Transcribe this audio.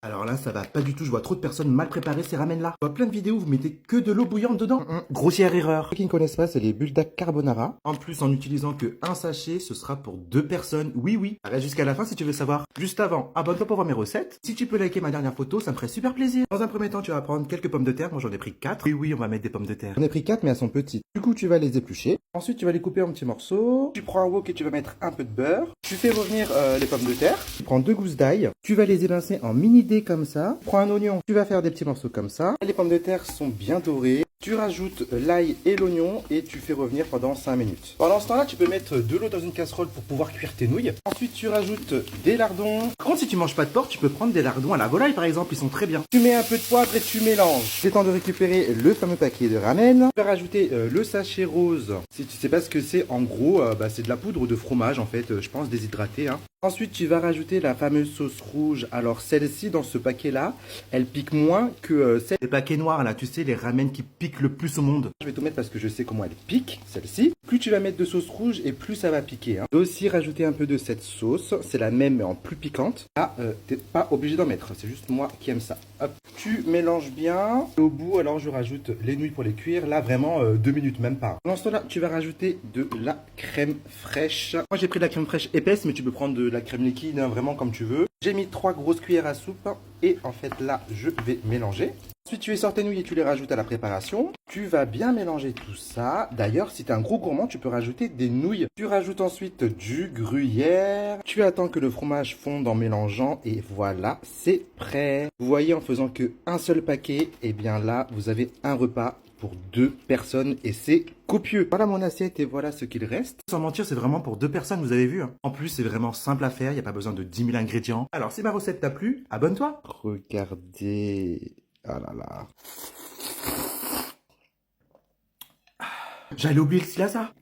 Alors là, ça va pas du tout, je vois trop de personnes mal préparer ces ramen-là. Je vois plein de vidéos où vous mettez que de l'eau bouillante dedans. Grossière erreur. Ceux qui ne connaissent pas, c'est les bulldog carbonara. En plus, en utilisant que un sachet, ce sera pour 2 personnes. Oui, oui. Reste jusqu'à la fin si tu veux savoir. Juste avant, abonne-toi pour voir mes recettes. Si tu peux liker ma dernière photo, ça me ferait super plaisir. Dans un premier temps, tu vas prendre quelques pommes de terre. Moi, j'en ai pris 4. Oui, oui, on va mettre des pommes de terre. J'en ai pris 4, mais elles sont petites. Du coup, tu vas les éplucher. Ensuite, tu vas les couper en petits morceaux. Tu prends un wok et tu vas mettre un peu de beurre. Tu fais revenir les pommes de terre. Tu prends 2 gousses d'ail. Tu vas les émincer en mini dés comme ça. Prends un oignon. Tu vas faire des petits morceaux comme ça. Les pommes de terre sont bien dorées. Tu rajoutes l'ail et l'oignon et tu fais revenir pendant 5 minutes. Pendant ce temps-là, tu peux mettre de l'eau dans une casserole pour pouvoir cuire tes nouilles. Ensuite, tu rajoutes des lardons. Par contre, si tu manges pas de porc, tu peux prendre des lardons à la volaille par exemple, ils sont très bien. Tu mets un peu de poivre et tu mélanges. C'est temps de récupérer le fameux paquet de ramen. Tu vas rajouter le sachet rose. Si tu sais pas ce que c'est, en gros, c'est de la poudre de fromage en fait, je pense déshydraté. Ensuite, tu vas rajouter la fameuse sauce rouge. Alors, celle-ci, dans ce paquet-là, elle pique moins que celle des paquets noirs, là, tu sais, les ramen qui piquent le plus au monde. Je vais tout mettre parce que je sais comment elle pique, celle-ci. Plus tu vas mettre de sauce rouge et plus ça va piquer. Tu vas aussi rajouter un peu de cette sauce. C'est la même, mais en plus piquante. Là, t'es pas obligé d'en mettre. C'est juste moi qui aime ça. Hop, tu mélanges bien. Et au bout, alors, je rajoute les nouilles pour les cuire. Là, vraiment, 2 minutes, même pas. Dans ce temps-là, tu vas rajouter de la crème fraîche. Moi, j'ai pris de la crème fraîche épaisse, mais tu peux prendre de la crème liquide, vraiment comme tu veux. J'ai mis 3 grosses cuillères à soupe et en fait là je vais mélanger. Ensuite tu essores tes nouilles et tu les rajoutes à la préparation. Tu vas bien mélanger tout ça. D'ailleurs si tu es un gros gourmand tu peux rajouter des nouilles. Tu rajoutes ensuite du gruyère. Tu attends que le fromage fonde en mélangeant et voilà c'est prêt. Vous voyez en faisant que un seul paquet, et bien là vous avez un repas pour 2 personnes et c'est copieux. Voilà mon assiette et voilà ce qu'il reste. Sans mentir, c'est vraiment pour 2 personnes, vous avez vu. En plus, c'est vraiment simple à faire, il n'y a pas besoin de 10 000 ingrédients. Alors, si ma recette t'a plu, abonne-toi. Regardez. Ah là là. J'allais oublier le style à ça.